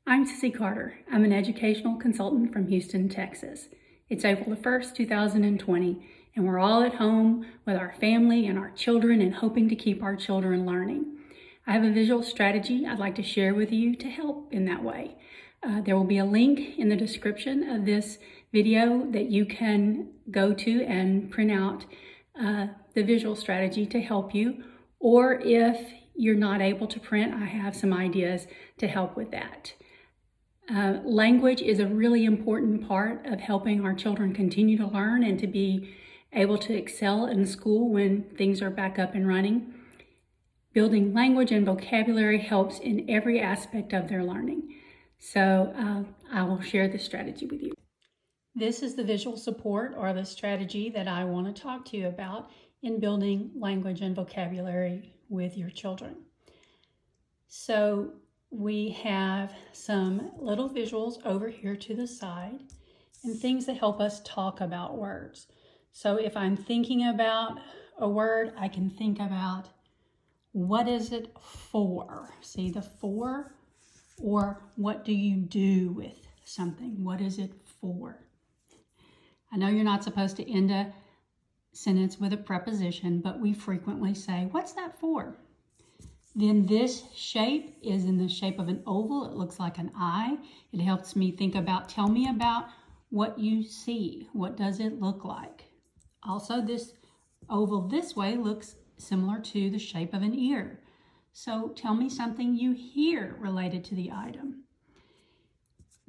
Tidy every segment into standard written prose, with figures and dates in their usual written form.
I'm Sissy Carter. I'm an educational consultant from Houston, Texas. It's April the 1st, 2020, and we're all at home with our family and our children and hoping to keep our children learning. I have a visual strategy I'd like to share with you to help in that way. There will be a link in the description of this video that you can go to and print out the visual strategy to help you. Or if you're not able to print, I have some ideas to help with that. Language is a really important part of helping our children continue to learn and to be able to excel in school when things are back up and running. Building language and vocabulary helps in every aspect of their learning. So I will share this strategy with you. This is the visual support or the strategy that I want to talk to you about in building language and vocabulary with your children. So we have some little visuals over here to the side and things that help us talk about words. So if I'm thinking about a word, I can think about, what is it for? See the for? Or what do you do with something? What is it for? I know you're not supposed to end a sentence with a preposition, but we frequently say, what's that for? Then this shape is in the shape of an oval. It looks like an eye. It helps me think about, tell me about what you see. What does it look like? Also, this oval this way looks similar to the shape of an ear. So tell me something you hear related to the item.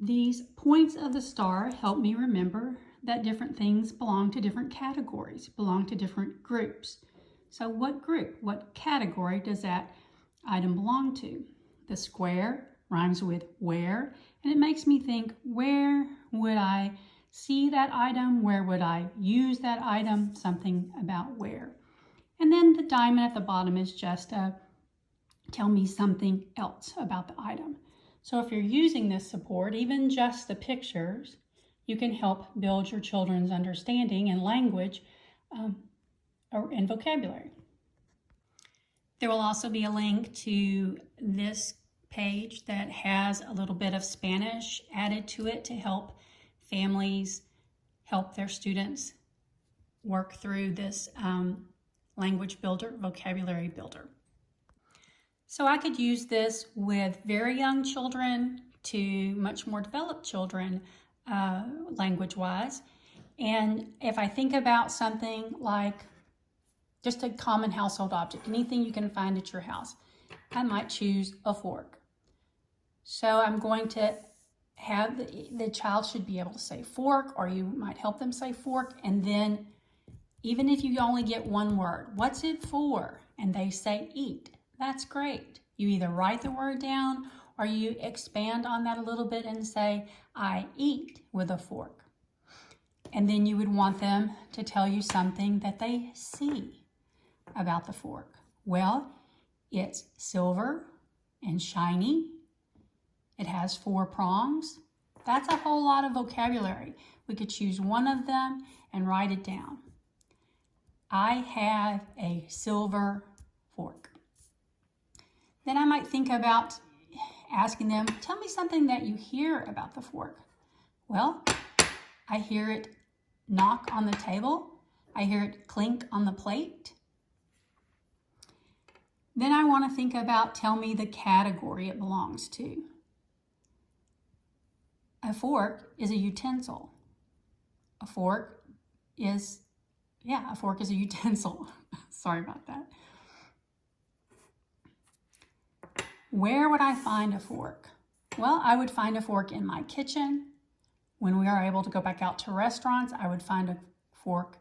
These points of the star help me remember that different things belong to different categories, belong to different groups. So what group, what category does that item belong to? The square rhymes with where, and it makes me think, where would I see that item? Where would I use that item? Something about where. And then the diamond at the bottom is just tell me something else about the item. So if you're using this support, even just the pictures, you can help build your children's understanding and language and vocabulary. There will also be a link to this page that has a little bit of Spanish added to it to help families help their students work through this language builder, vocabulary builder. So I could use this with very young children to much more developed children language-wise. And if I think about something like just a common household object, anything you can find at your house, I might choose a fork. So I'm going to have the child should be able to say fork, or you might help them say fork, and then even if you only get one word, what's it for? And they say eat. That's great. You either write the word down or you expand on that a little bit and say, I eat with a fork. And then you would want them to tell you something that they see about the fork. Well, it's silver and shiny. It has 4 prongs. That's a whole lot of vocabulary. We could choose one of them and write it down. I have a silver fork. Then I might think about asking them, tell me something that you hear about the fork. Well, I hear it knock on the table. I hear it clink on the plate. Then I want to think about, tell me the category it belongs to. A fork is a utensil. A fork is a utensil. Sorry about that. Where would I find a fork? Well, I would find a fork in my kitchen. When we are able to go back out to restaurants, I would find a fork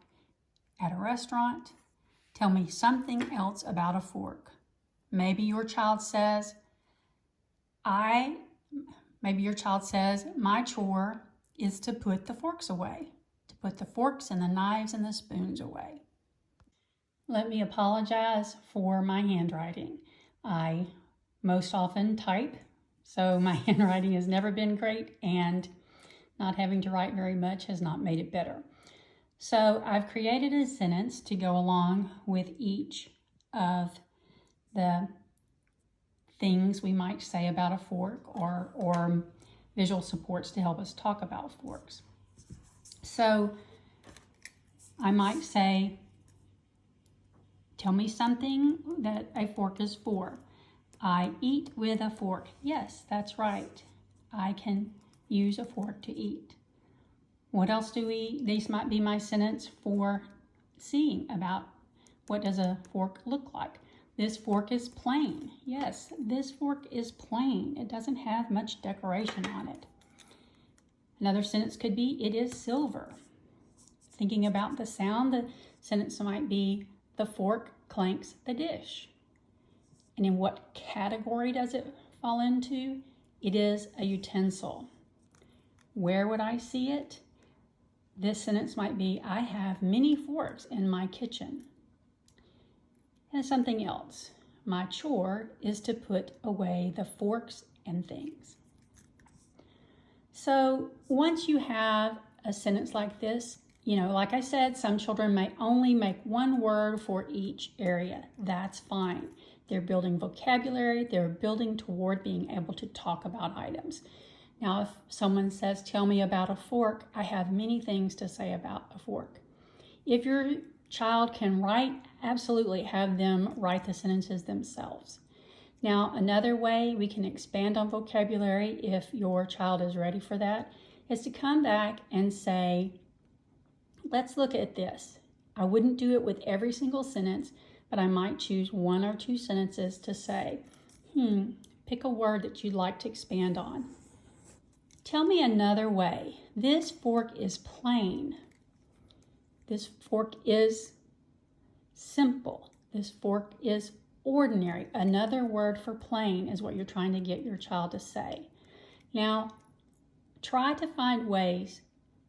at a restaurant. Tell me something else about a fork. Maybe your child says, my chore is to put the forks away, to put the forks and the knives and the spoons away. Let me apologize for my handwriting. I most often type, so my handwriting has never been great, and not having to write very much has not made it better. So I've created a sentence to go along with each of the things we might say about a fork or visual supports to help us talk about forks. So I might say, tell me something that a fork is for. I eat with a fork. Yes, that's right. I can use a fork to eat. What else do we eat? These might be my sentence for seeing about what does a fork look like. This fork is plain. Yes, this fork is plain. It doesn't have much decoration on it. Another sentence could be, it is silver. Thinking about the sound, the sentence might be, the fork clanks the dish. And in what category does it fall into? It is a utensil. Where would I see it? This sentence might be, I have many forks in my kitchen. And something else. My chore is to put away the forks and things. So once you have a sentence like this, like I said, some children may only make one word for each area. That's fine. They're building vocabulary. They're building toward being able to talk about items. Now, if someone says, tell me about a fork, I have many things to say about a fork. If your child can write, absolutely have them write the sentences themselves. Now, another way we can expand on vocabulary, if your child is ready for that, is to come back and say, let's look at this. I wouldn't do it with every single sentence, but I might choose one or two sentences to say, pick a word that you'd like to expand on. Tell me another way. This fork is plain. This fork is simple. This fork is ordinary. Another word for plain is what you're trying to get your child to say. Now, try to find ways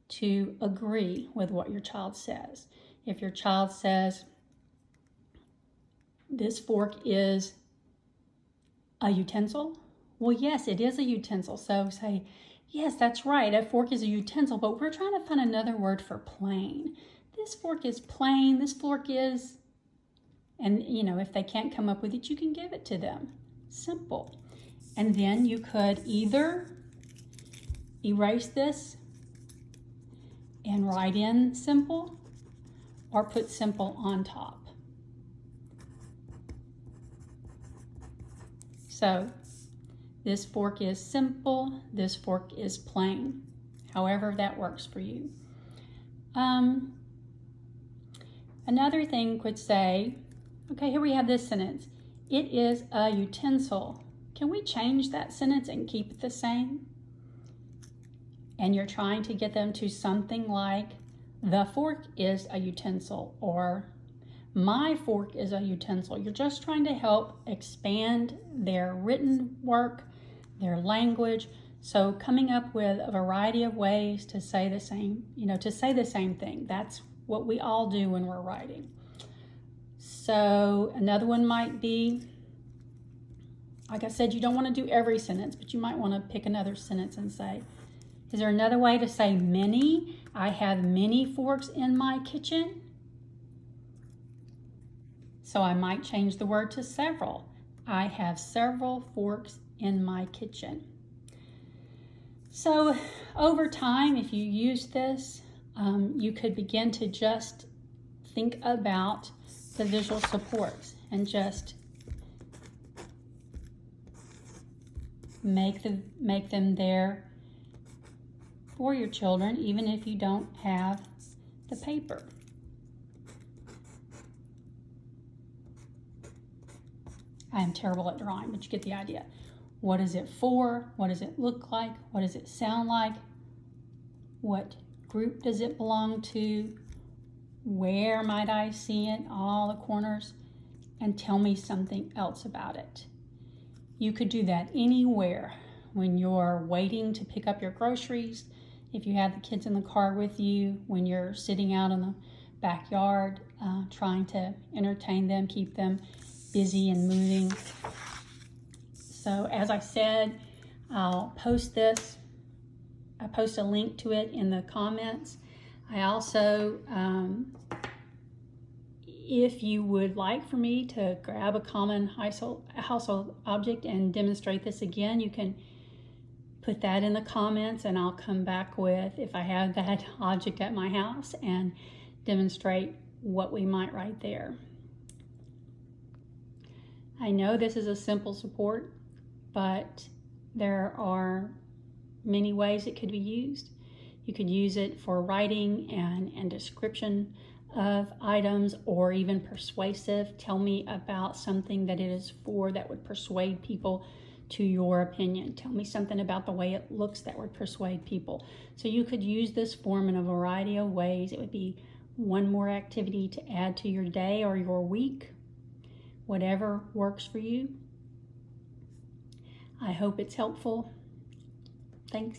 to agree with what your child says. If your child says, this fork is a utensil, well, yes, it is a utensil. So say, yes, that's right, a fork is a utensil, but we're trying to find another word for plain. This fork is plain, this fork is, and if they can't come up with it, you can give it to them. Simple. And then you could either erase this and write in simple, or put simple on top. So this fork is simple, this fork is plain, however that works for you. Another thing could say, okay, here we have this sentence. It is a utensil. Can we change that sentence and keep it the same? And you're trying to get them to something like, the fork is a utensil, or my fork is a utensil. You're just trying to help expand their written work, their language. So coming up with a variety of ways to say the same, to say the same thing. That's what we all do when we're writing. So another one might be, like I said, you don't want to do every sentence, but you might want to pick another sentence and say, is there another way to say many? I have many forks in my kitchen. So I might change the word to several. I have several forks in my kitchen. So over time, if you use this, you could begin to just think about the visual supports and just make them there for your children, even if you don't have the paper. I am terrible at drawing, but you get the idea. What is it for? What does it look like? What does it sound like? What group does it belong to? Where might I see it? All the corners. And tell me something else about it. You could do that anywhere. When you're waiting to pick up your groceries, if you have the kids in the car with you, when you're sitting out in the backyard, trying to entertain them, keep them busy and moving. So as I said, I'll post this. I post a link to it in the comments. I also, If you would like for me to grab a common household object and demonstrate this again, you can put that in the comments and I'll come back with, if I have that object at my house, and demonstrate what we might write there. I know this is a simple support, but there are many ways it could be used. You could use it for writing and description of items, or even persuasive. Tell me about something that it is for that would persuade people to your opinion. Tell me something about the way it looks that would persuade people. So you could use this form in a variety of ways. It would be one more activity to add to your day or your week, whatever works for you. I hope it's helpful. Thanks.